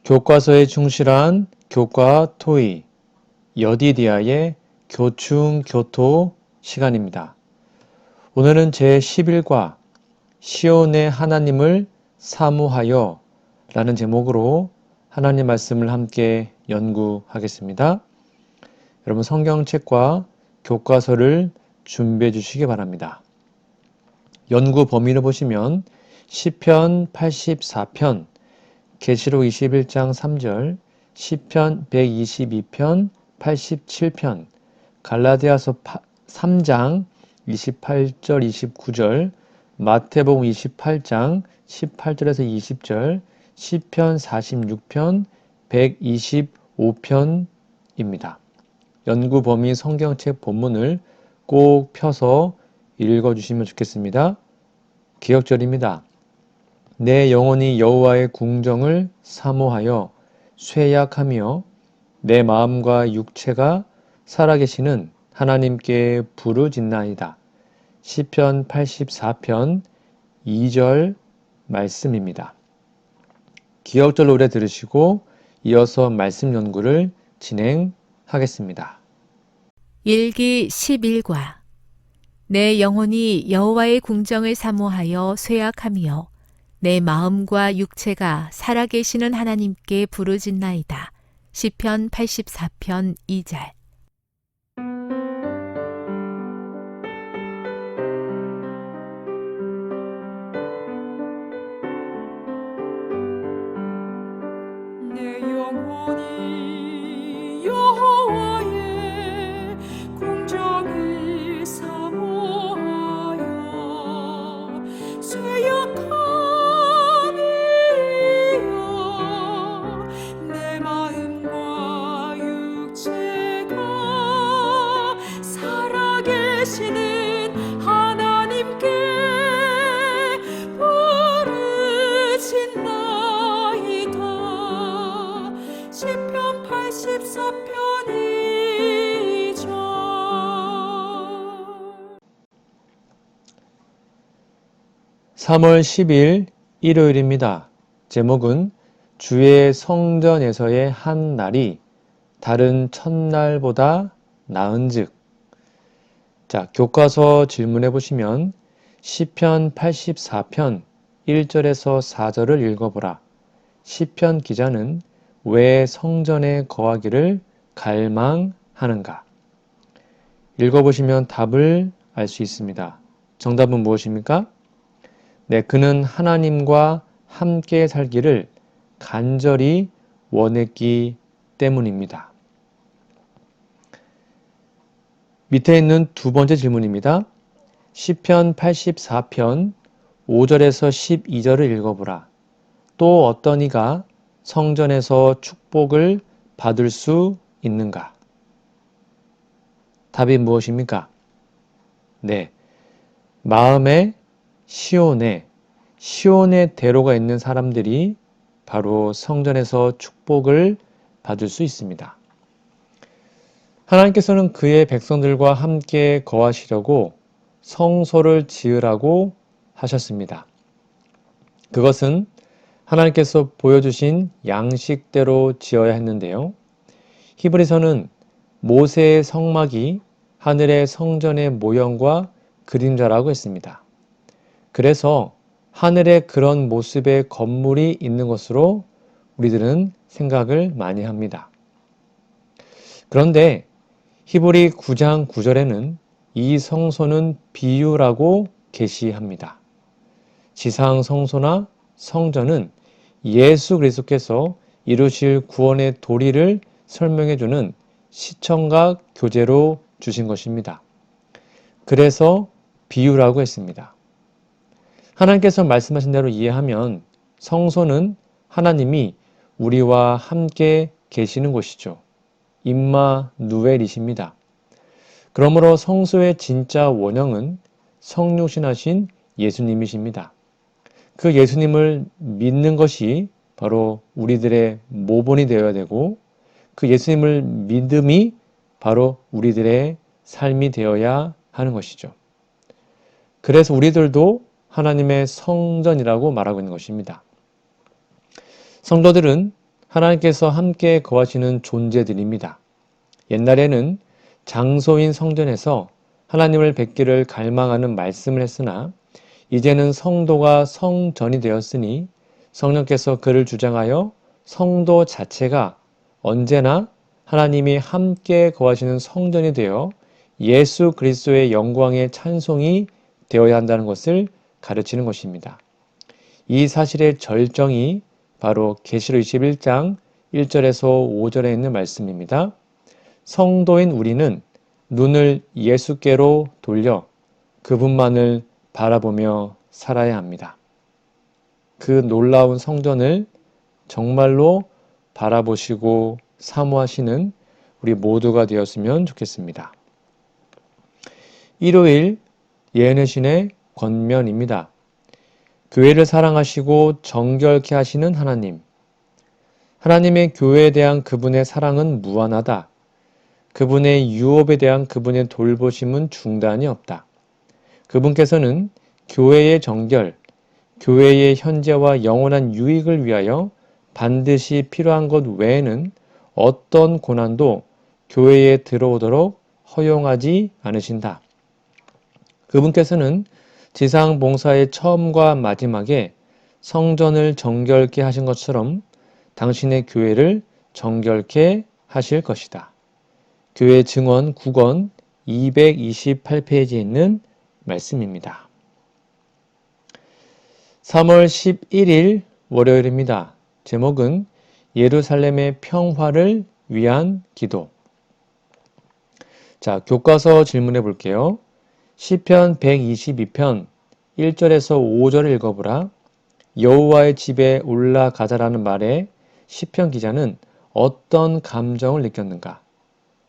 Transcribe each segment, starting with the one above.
교과서에 충실한 교과 토의, 여디디아의 교충교토 시간입니다. 오늘은 제11과 시온의 하나님을 사모하여 라는 제목으로 하나님 말씀을 함께 연구하겠습니다. 여러분 성경책과 교과서를 준비해 주시기 바랍니다. 연구 범위를 보시면 시편 84편, 계시록 21장 3절, 시편 122편, 87편, 갈라디아서 3장 28절, 29절, 마태복음 28장 18절에서 20절, 시편 46편, 125편입니다. 연구 범위 성경책 본문을 꼭 펴서 읽어주시면 좋겠습니다. 기억절입니다. 내 영혼이 여호와의 궁정을 사모하여 쇠약하며 내 마음과 육체가 살아계시는 하나님께 부르짖나이다. 시편 84편 2절 말씀입니다. 기억절 노래 들으시고 이어서 말씀 연구를 진행하겠습니다. 일기 11과 내 영혼이 여호와의 궁정을 사모하여 쇠약하며 내 마음과 육체가 살아계시는 하나님께 부르짖나이다. 시편 84편 2절. 내 영혼이 여호와의 궁정을 사모하여 쇠약함이여 내 마음과 육체가 살아계시는 하나님께 부르짖나이다. 시편 84편 2절. 3월 10일 일요일입니다. 제목은 주의 성전에서의 한 날이 다른 첫날보다 나은즉. 자, 교과서 질문해 보시면 시편 84편 1절에서 4절을 읽어보라. 시편 기자는 왜 성전에 거하기를 갈망하는가? 읽어보시면 답을 알 수 있습니다. 정답은 무엇입니까? 네, 그는 하나님과 함께 살기를 간절히 원했기 때문입니다. 밑에 있는 두 번째 질문입니다. 시편 84편 5절에서 12절을 읽어보라. 또 어떤 이가 성전에서 축복을 받을 수 있는가? 답이 무엇입니까? 네, 마음에 시온의 대로가 있는 사람들이 바로 성전에서 축복을 받을 수 있습니다. 하나님께서는 그의 백성들과 함께 거하시려고 성소를 지으라고 하셨습니다. 그것은 하나님께서 보여주신 양식대로 지어야 했는데요. 히브리서는 모세의 성막이 하늘의 성전의 모형과 그림자라고 했습니다. 그래서 하늘에 그런 모습의 건물이 있는 것으로 우리들은 생각을 많이 합니다. 그런데 히브리 9장 9절에는 이 성소는 비유라고 계시합니다. 지상 성소나 성전은 예수 그리스도께서 이루실 구원의 도리를 설명해주는 시청각 교재로 주신 것입니다. 그래서 비유라고 했습니다. 하나님께서 말씀하신 대로 이해하면 성소는 하나님이 우리와 함께 계시는 곳이죠. 임마누엘이십니다. 그러므로 성소의 진짜 원형은 성육신하신 예수님이십니다. 그 예수님을 믿는 것이 바로 우리들의 모본이 되어야 되고 그 예수님을 믿음이 바로 우리들의 삶이 되어야 하는 것이죠. 그래서 우리들도 하나님의 성전이라고 말하고 있는 것입니다. 성도들은 하나님께서 함께 거하시는 존재들입니다. 옛날에는 장소인 성전에서 하나님을 뵙기를 갈망하는 말씀을 했으나 이제는 성도가 성전이 되었으니 성령께서 그를 주장하여 성도 자체가 언제나 하나님이 함께 거하시는 성전이 되어 예수 그리스도의 영광의 찬송이 되어야 한다는 것을 가르치는 것입니다. 이 사실의 절정이 바로 계시록 21장 1절에서 5절에 있는 말씀입니다. 성도인 우리는 눈을 예수께로 돌려 그분만을 바라보며 살아야 합니다. 그 놀라운 성전을 정말로 바라보시고 사모하시는 우리 모두가 되었으면 좋겠습니다. 일요일 예언의 신의 권면입니다. 교회를 사랑하시고 정결케 하시는 하나님. 하나님의 교회에 대한 그분의 사랑은 무한하다. 그분의 유업에 대한 그분의 돌보심은 중단이 없다. 그분께서는 교회의 정결, 교회의 현재와 영원한 유익을 위하여 반드시 필요한 것 외에는 어떤 고난도 교회에 들어오도록 허용하지 않으신다. 그분께서는 지상 봉사의 처음과 마지막에 성전을 정결케 하신 것처럼 당신의 교회를 정결케 하실 것이다. 교회 증언 9권 228페이지에 있는 말씀입니다. 3월 11일 월요일입니다. 제목은 예루살렘의 평화를 위한 기도. 자, 교과서 질문해 볼게요. 시편 122편 1절에서 5절을 읽어보라. 여호와의 집에 올라가자라는 말에 시편 기자는 어떤 감정을 느꼈는가?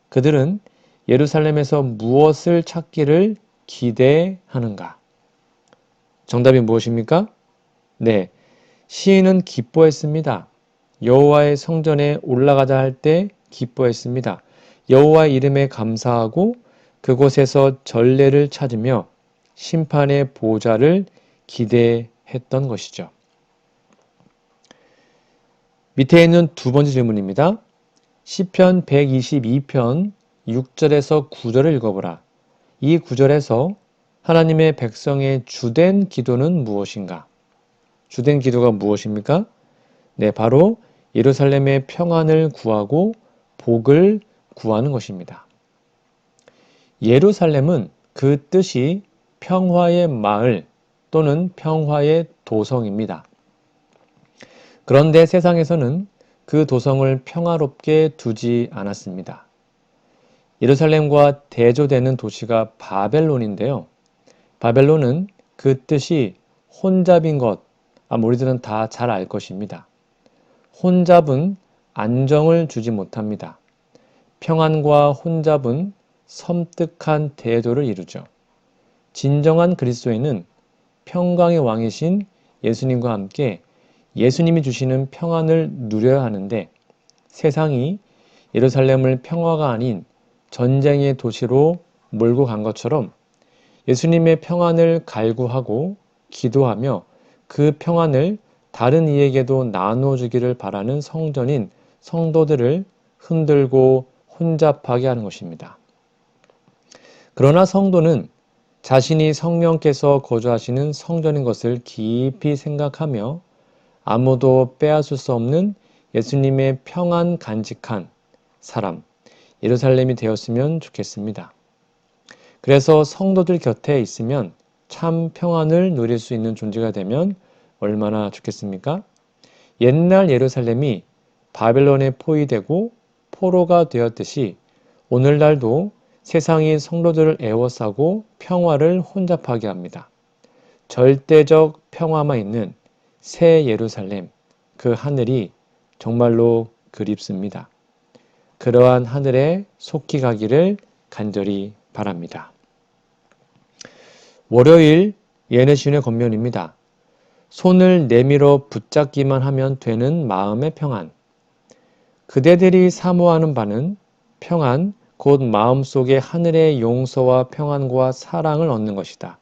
그들은 예루살렘에서 무엇을 찾기를 기대하는가? 정답이 무엇입니까? 네, 시인은 기뻐했습니다. 여호와의 성전에 올라가자 할 때 기뻐했습니다. 여호와의 이름에 감사하고 그곳에서 전례를 찾으며 심판의 보좌를 기대했던 것이죠. 밑에 있는 두 번째 질문입니다. 시편 122편 6절에서 9절을 읽어보라. 이 구절에서 하나님의 백성의 주된 기도는 무엇인가? 주된 기도가 무엇입니까? 네, 바로 예루살렘의 평안을 구하고 복을 구하는 것입니다. 예루살렘은 그 뜻이 평화의 마을 또는 평화의 도성입니다. 그런데 세상에서는 그 도성을 평화롭게 두지 않았습니다. 예루살렘과 대조되는 도시가 바벨론인데요. 바벨론은 그 뜻이 혼잡인 것, 우리들은 다 잘 알 것입니다. 혼잡은 안정을 주지 못합니다. 평안과 혼잡은 섬뜩한 대조를 이루죠. 진정한 그리스도인은 평강의 왕이신 예수님과 함께 예수님이 주시는 평안을 누려야 하는데 세상이 예루살렘을 평화가 아닌 전쟁의 도시로 몰고 간 것처럼 예수님의 평안을 갈구하고 기도하며 그 평안을 다른 이에게도 나눠주기를 바라는 성전인 성도들을 흔들고 혼잡하게 하는 것입니다. 그러나 성도는 자신이 성령께서 거주하시는 성전인 것을 깊이 생각하며 아무도 빼앗을 수 없는 예수님의 평안 간직한 사람, 예루살렘이 되었으면 좋겠습니다. 그래서 성도들 곁에 있으면 참 평안을 누릴 수 있는 존재가 되면 얼마나 좋겠습니까? 옛날 예루살렘이 바벨론에 포위되고 포로가 되었듯이 오늘날도 세상이 성도들을 애워싸고 평화를 혼잡하게 합니다. 절대적 평화만 있는 새 예루살렘, 그 하늘이 정말로 그립습니다. 그러한 하늘에 속히 가기를 간절히 바랍니다. 월요일 예언의 권면입니다. 손을 내밀어 붙잡기만 하면 되는 마음의 평안. 그대들이 사모하는 바는 평안, 곧 마음속에 하늘의 용서와 평안과 사랑을 얻는 것이다.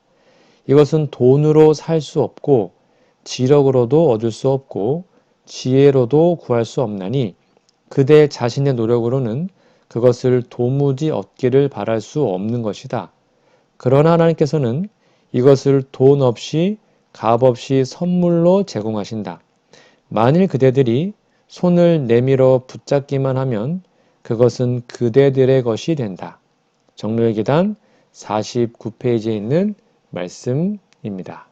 이것은 돈으로 살 수 없고 지력으로도 얻을 수 없고 지혜로도 구할 수 없나니 그대 자신의 노력으로는 그것을 도무지 얻기를 바랄 수 없는 것이다. 그러나 하나님께서는 이것을 돈 없이 값 없이 선물로 제공하신다. 만일 그대들이 손을 내밀어 붙잡기만 하면 그것은 그대들의 것이 된다. 정로의 계단 49페이지에 있는 말씀입니다.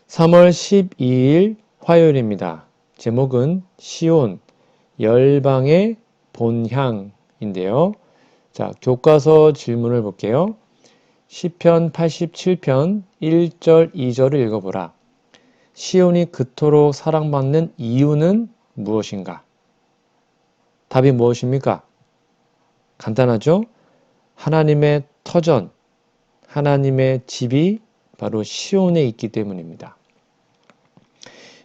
3월 12일 화요일입니다. 제목은 시온 열방의 본향인데요. 자, 교과서 질문을 볼게요. 시편 87편 1절 2절을 읽어보라. 시온이 그토록 사랑받는 이유는 무엇인가? 답이 무엇입니까? 간단하죠? 하나님의 터전, 하나님의 집이 바로 시온에 있기 때문입니다.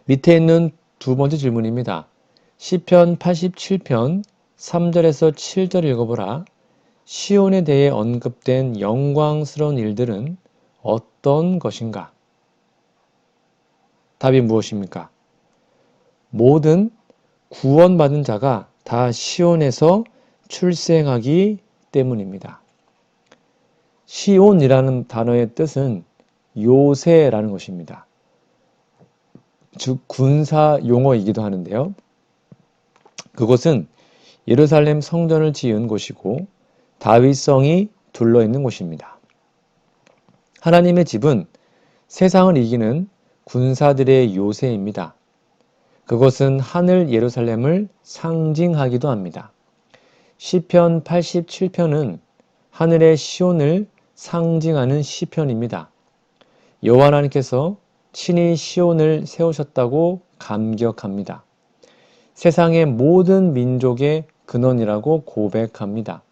밑에 있는 두 번째 질문입니다. 시편 87편 3절에서 7절 읽어보라. 시온에 대해 언급된 영광스러운 일들은 어떤 것인가? 답이 무엇입니까? 모든 구원받은 자가 다 시온에서 출생하기 때문입니다. 시온이라는 단어의 뜻은 요새라는 것입니다. 즉 군사 용어이기도 하는데요. 그곳은 예루살렘 성전을 지은 곳이고 다윗성이 둘러있는 곳입니다. 하나님의 집은 세상을 이기는 군사들의 요새입니다. 그것은 하늘 예루살렘을 상징하기도 합니다. 시편 87편은 하늘의 시온을 상징하는 시편입니다. 여호와 하나님께서 친히 시온을 세우셨다고 감격합니다. 세상의 모든 민족의 근원이라고 고백합니다.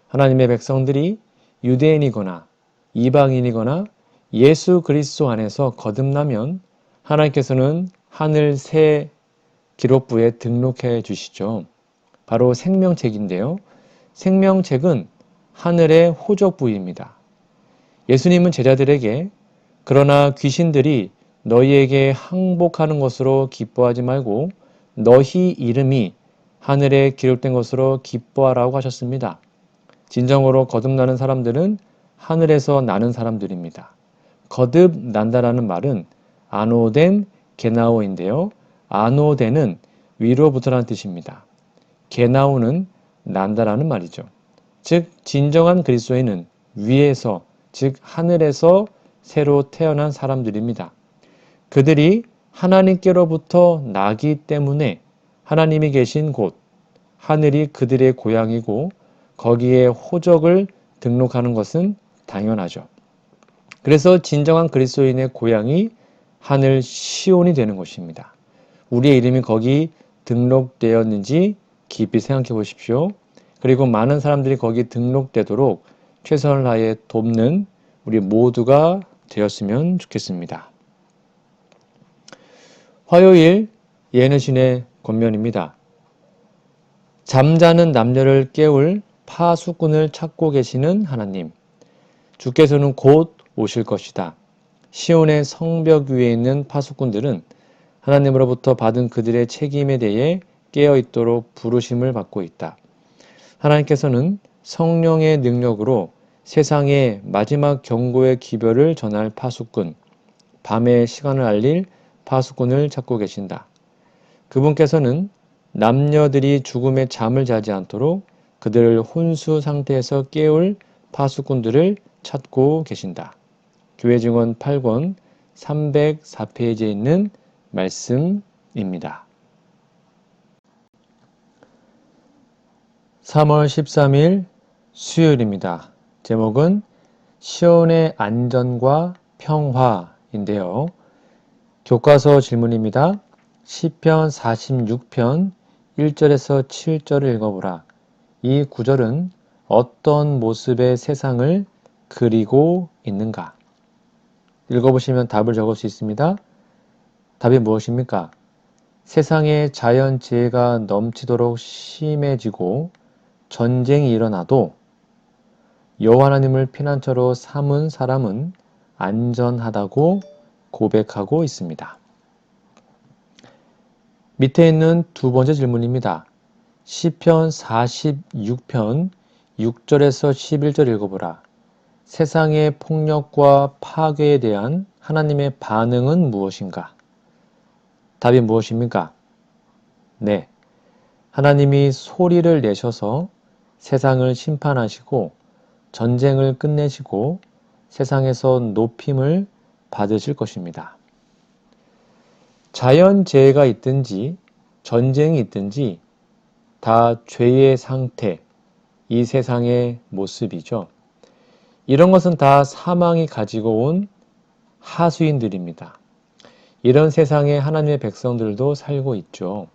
하나님의 백성들이 유대인이거나 이방인이거나 예수 그리스도 안에서 거듭나면 하나님께서는 하늘 새 기록부에 등록해 주시죠. 바로 생명책인데요. 생명책은 하늘의 호적부입니다. 예수님은 제자들에게 그러나 귀신들이 너희에게 항복하는 것으로 기뻐하지 말고 너희 이름이 하늘에 기록된 것으로 기뻐하라고 하셨습니다. 진정으로 거듭나는 사람들은 하늘에서 나는 사람들입니다. 거듭난다라는 말은 아노덴 게나오인데요. 아노덴은 위로부터라는 뜻입니다. 게나오는 난다라는 말이죠. 즉 진정한 그리스도인은 위에서 즉 하늘에서 새로 태어난 사람들입니다. 그들이 하나님께로부터 나기 때문에 하나님이 계신 곳 하늘이 그들의 고향이고 거기에 호적을 등록하는 것은 당연하죠. 그래서 진정한 그리스도인의 고향이 하늘 시온이 되는 것입니다. 우리의 이름이 거기 등록되었는지 깊이 생각해 보십시오. 그리고 많은 사람들이 거기 등록되도록 최선을 다해 돕는 우리 모두가 되었으면 좋겠습니다. 화요일 예능신의 권면입니다. 잠자는 남녀를 깨울 파수꾼을 찾고 계시는 하나님. 주께서는 곧 오실 것이다. 시온의 성벽 위에 있는 파수꾼들은 하나님으로부터 받은 그들의 책임에 대해 깨어 있도록 부르심을 받고 있다. 하나님께서는 성령의 능력으로 세상의 마지막 경고의 기별을 전할 파수꾼, 밤의 시간을 알릴 파수꾼을 찾고 계신다. 그분께서는 남녀들이 죽음의 잠을 자지 않도록 그들을 혼수 상태에서 깨울 파수꾼들을 찾고 계신다. 교회 증언 8권 304페이지에 있는 말씀입니다. 3월 13일 수요일입니다. 제목은 시온의 안전과 평화인데요. 교과서 질문입니다. 시편 46편 1절에서 7절을 읽어보라. 이 구절은 어떤 모습의 세상을 그리고 있는가? 읽어보시면 답을 적을 수 있습니다. 답이 무엇입니까? 세상에 자연재해가 넘치도록 심해지고 전쟁이 일어나도 여호와 하나님을 피난처로 삼은 사람은 안전하다고 고백하고 있습니다. 밑에 있는 두 번째 질문입니다. 시편 46편 6절에서 11절 읽어보라. 세상의 폭력과 파괴에 대한 하나님의 반응은 무엇인가? 답이 무엇입니까? 네. 하나님이 소리를 내셔서 세상을 심판하시고 전쟁을 끝내시고 세상에서 높임을 받으실 것입니다. 자연재해가 있든지 전쟁이 있든지 다 죄의 상태, 이 세상의 모습이죠. 이런 것은 다 사망이 가지고 온 하수인들입니다. 이런 세상에 하나님의 백성들도 살고 있죠.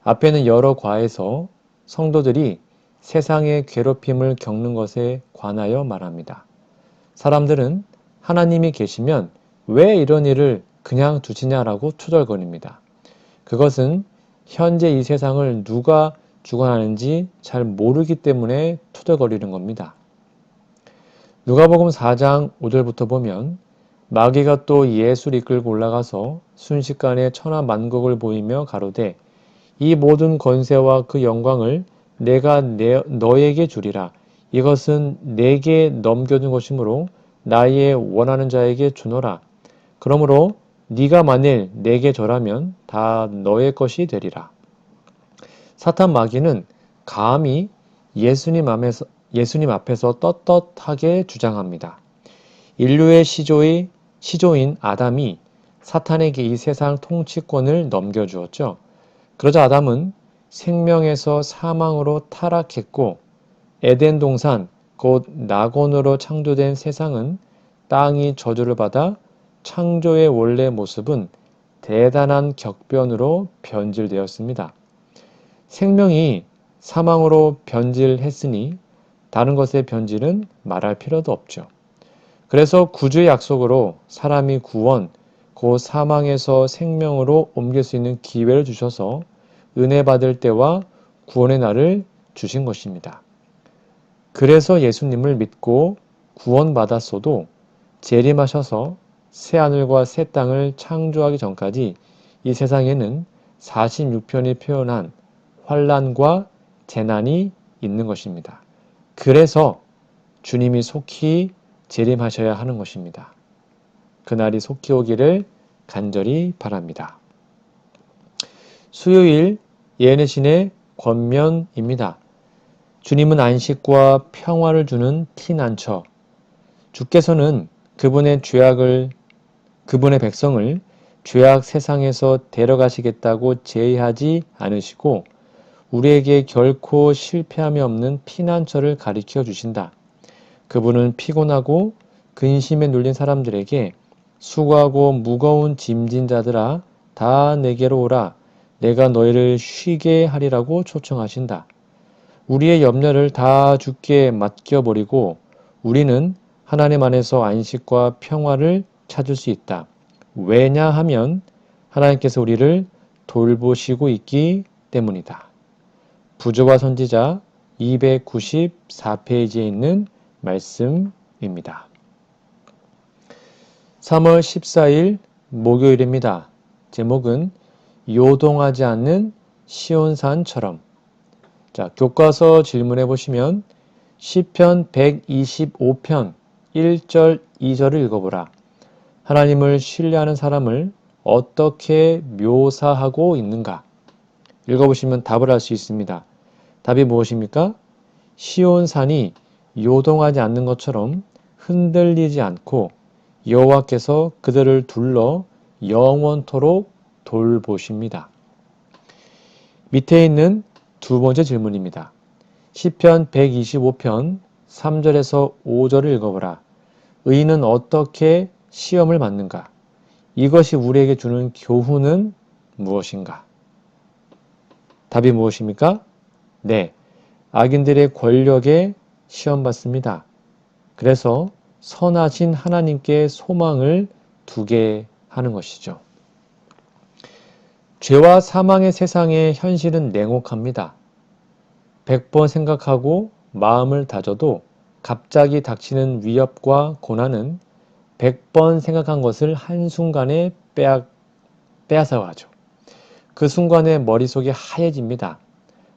앞에는 여러 과에서 성도들이 세상의 괴롭힘을 겪는 것에 관하여 말합니다. 사람들은 하나님이 계시면 왜 이런 일을 그냥 두시냐라고 투덜거립니다. 그것은 현재 이 세상을 누가 주관하는지 잘 모르기 때문에 투덜거리는 겁니다. 누가복음 4장 5절부터 보면 마귀가 또 예수를 이끌고 올라가서 순식간에 천하만국을 보이며 가로되 이 모든 권세와 그 영광을 내가 너에게 주리라. 이것은 내게 넘겨준 것이므로 나의 원하는 자에게 주노라. 그러므로 네가 만일 내게 절하면 다 너의 것이 되리라. 사탄 마귀는 감히 예수님 앞에서 떳떳하게 주장합니다. 인류의 시조인 아담이 사탄에게 이 세상 통치권을 넘겨주었죠. 그러자 아담은 생명에서 사망으로 타락했고 에덴 동산 곧 낙원으로 창조된 세상은 땅이 저주를 받아 창조의 원래 모습은 대단한 격변으로 변질되었습니다. 생명이 사망으로 변질했으니 다른 것의 변질은 말할 필요도 없죠. 그래서 구주의 약속으로 사람이 구원, 곧 사망에서 생명으로 옮길 수 있는 기회를 주셔서 은혜 받을 때와 구원의 날을 주신 것입니다. 그래서 예수님을 믿고 구원받았어도 재림하셔서 새하늘과 새 땅을 창조하기 전까지 이 세상에는 46편이 표현한 환난과 재난이 있는 것입니다. 그래서 주님이 속히 재림하셔야 하는 것입니다. 그날이 속히 오기를 간절히 바랍니다. 수요일 예언의 신의 권면입니다. 주님은 안식과 평화를 주는 피난처. 주께서는 그분의 백성을 죄악 세상에서 데려가시겠다고 제의하지 않으시고 우리에게 결코 실패함이 없는 피난처를 가리켜 주신다. 그분은 피곤하고 근심에 눌린 사람들에게 수고하고 무거운 짐진 자들아 다 내게로 오라. 내가 너희를 쉬게 하리라고 초청하신다. 우리의 염려를 다 주께 맡겨버리고 우리는 하나님 안에서 안식과 평화를 찾을 수 있다. 왜냐하면 하나님께서 우리를 돌보시고 있기 때문이다. 부조와 선지자 294페이지에 있는 말씀입니다. 3월 14일 목요일입니다. 제목은 요동하지 않는 시온산처럼. 자, 교과서 질문해 보시면 시편 125편 1절 2절을 읽어보라. 하나님을 신뢰하는 사람을 어떻게 묘사하고 있는가? 읽어보시면 답을 알 수 있습니다. 답이 무엇입니까? 시온산이 요동하지 않는 것처럼 흔들리지 않고 여호와께서 그들을 둘러 영원토록 돌보십니다. 밑에 있는 두 번째 질문입니다. 시편 125편 3절에서 5절을 읽어보라. 의인은 어떻게 시험을 받는가? 이것이 우리에게 주는 교훈은 무엇인가? 답이 무엇입니까? 네, 악인들의 권력에 시험받습니다. 그래서 선하신 하나님께 소망을 두게 하는 것이죠. 죄와 사망의 세상의 현실은 냉혹합니다. 100번 생각하고 마음을 다져도 갑자기 닥치는 위협과 고난은 100번 생각한 것을 한순간에 빼앗아가죠. 그 순간에 머릿속이 하얘집니다.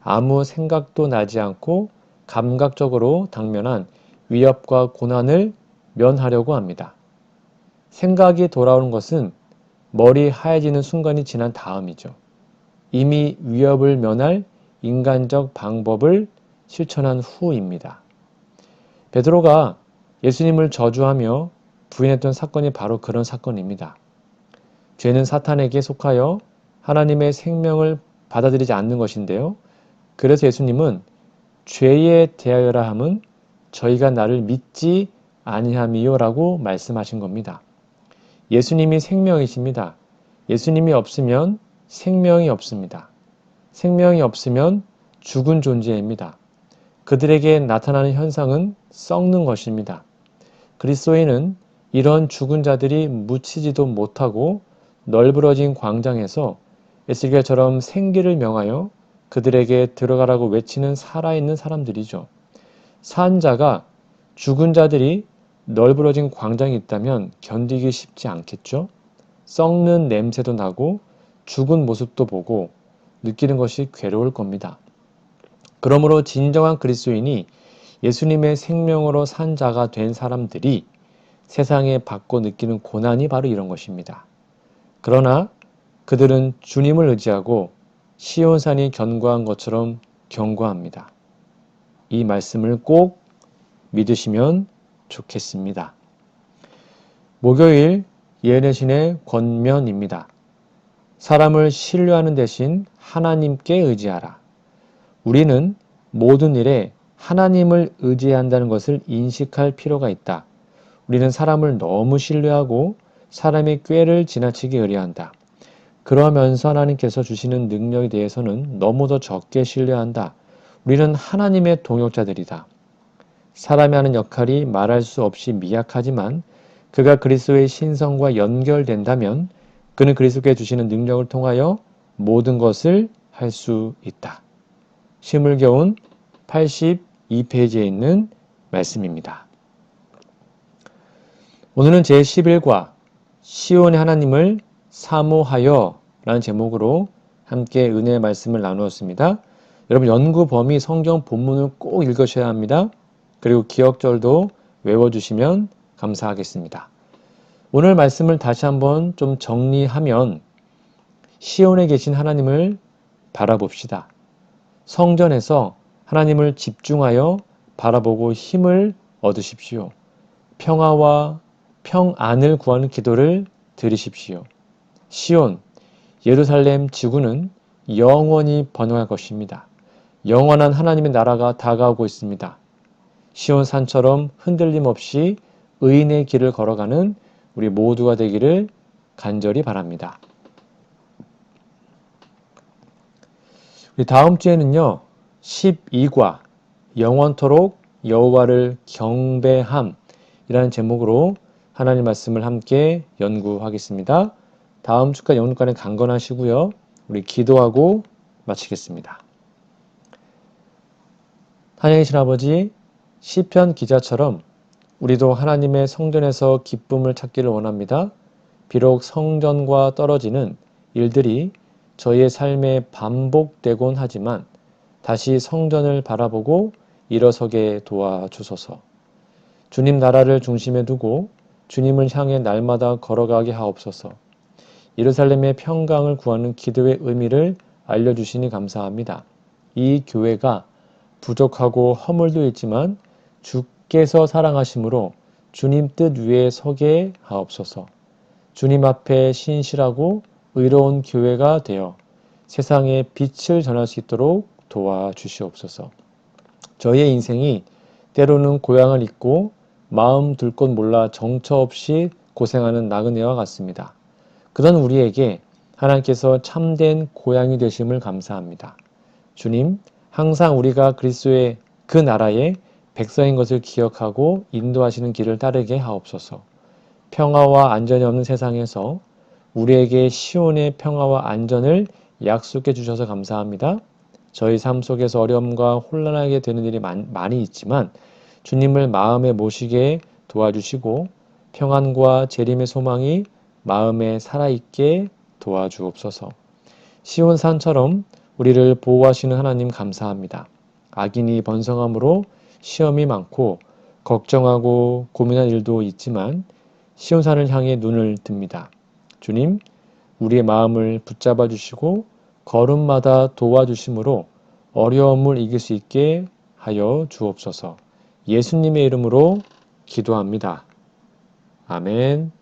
아무 생각도 나지 않고 감각적으로 당면한 위협과 고난을 면하려고 합니다. 생각이 돌아오는 것은 머리 하얘지는 순간이 지난 다음이죠. 이미 위협을 면할 인간적 방법을 실천한 후입니다. 베드로가 예수님을 저주하며 부인했던 사건이 바로 그런 사건입니다. 죄는 사탄에게 속하여 하나님의 생명을 받아들이지 않는 것인데요. 그래서 예수님은 죄에 대하여라 함은 저희가 나를 믿지 아니함이요라고 말씀하신 겁니다. 예수님이 생명이십니다. 예수님이 없으면 생명이 없습니다. 생명이 없으면 죽은 존재입니다. 그들에게 나타나는 현상은 썩는 것입니다. 그리스도인은 이런 죽은 자들이 묻히지도 못하고 널브러진 광장에서 에스겔처럼 생기를 명하여 그들에게 들어가라고 외치는 살아있는 사람들이죠. 산 자가 죽은 자들이 널브러진 광장에 있다면 견디기 쉽지 않겠죠? 썩는 냄새도 나고 죽은 모습도 보고 느끼는 것이 괴로울 겁니다. 그러므로 진정한 그리스도인이 예수님의 생명으로 산 자가 된 사람들이 세상에 받고 느끼는 고난이 바로 이런 것입니다. 그러나 그들은 주님을 의지하고 시온산이 견고한 것처럼 견고합니다. 이 말씀을 꼭 믿으시면 좋겠습니다. 목요일 예언의 권면입니다. 사람을 신뢰하는 대신 하나님께 의지하라. 우리는 모든 일에 하나님을 의지한다는 것을 인식할 필요가 있다. 우리는 사람을 너무 신뢰하고 사람의 꾀를 지나치게 의뢰한다. 그러면서 하나님께서 주시는 능력에 대해서는 너무도 적게 신뢰한다. 우리는 하나님의 동역자들이다. 사람이 하는 역할이 말할 수 없이 미약하지만 그가 그리스도의 신성과 연결된다면 그는 그리스도께 주시는 능력을 통하여 모든 것을 할 수 있다. 시물교훈 82페이지에 있는 말씀입니다. 오늘은 제11과 시온의 하나님을 사모하여 라는 제목으로 함께 은혜의 말씀을 나누었습니다. 여러분 연구 범위 성경 본문을 꼭 읽으셔야 합니다. 그리고 기억절도 외워주시면 감사하겠습니다. 오늘 말씀을 다시 한번 좀 정리하면 시온에 계신 하나님을 바라봅시다. 성전에서 하나님을 집중하여 바라보고 힘을 얻으십시오. 평화와 평안을 구하는 기도를 드리십시오. 시온, 예루살렘 지구는 영원히 번영할 것입니다. 영원한 하나님의 나라가 다가오고 있습니다. 시온 산처럼 흔들림 없이 의인의 길을 걸어가는 우리 모두가 되기를 간절히 바랍니다. 우리 다음 주에는요. 12과 영원토록 여호와를 경배함 이라는 제목으로 하나님 말씀을 함께 연구하겠습니다. 다음 주까지 영육간에 강건하시고요. 우리 기도하고 마치겠습니다. 하나님이신 아버지, 시편 기자처럼 우리도 하나님의 성전에서 기쁨을 찾기를 원합니다. 비록 성전과 떨어지는 일들이 저희의 삶에 반복되곤 하지만 다시 성전을 바라보고 일어서게 도와주소서. 주님 나라를 중심에 두고 주님을 향해 날마다 걸어가게 하옵소서. 예루살렘의 평강을 구하는 기도의 의미를 알려주시니 감사합니다. 이 교회가 부족하고 허물도 있지만 주께서 사랑하심으로 주님 뜻 위에 서게 하옵소서. 주님 앞에 신실하고 의로운 교회가 되어 세상에 빛을 전할 수 있도록 도와주시옵소서. 저희의 인생이 때로는 고향을 잊고 마음 둘 곳 몰라 정처 없이 고생하는 나그네와 같습니다. 그런 우리에게 하나님께서 참된 고향이 되심을 감사합니다. 주님, 항상 우리가 그리스도의 그 나라의 백성인 것을 기억하고 인도하시는 길을 따르게 하옵소서. 평화와 안전이 없는 세상에서 우리에게 시온의 평화와 안전을 약속해 주셔서 감사합니다. 저희 삶 속에서 어려움과 혼란하게 되는 일이 많이 있지만 주님을 마음에 모시게 도와주시고 평안과 재림의 소망이 마음에 살아있게 도와주옵소서. 시온산처럼 우리를 보호하시는 하나님 감사합니다. 악인이 번성함으로 시험이 많고 걱정하고 고민할 일도 있지만 시온산을 향해 눈을 듭니다. 주님, 우리의 마음을 붙잡아 주시고 걸음마다 도와주심으로 어려움을 이길 수 있게 하여 주옵소서. 예수님의 이름으로 기도합니다. 아멘.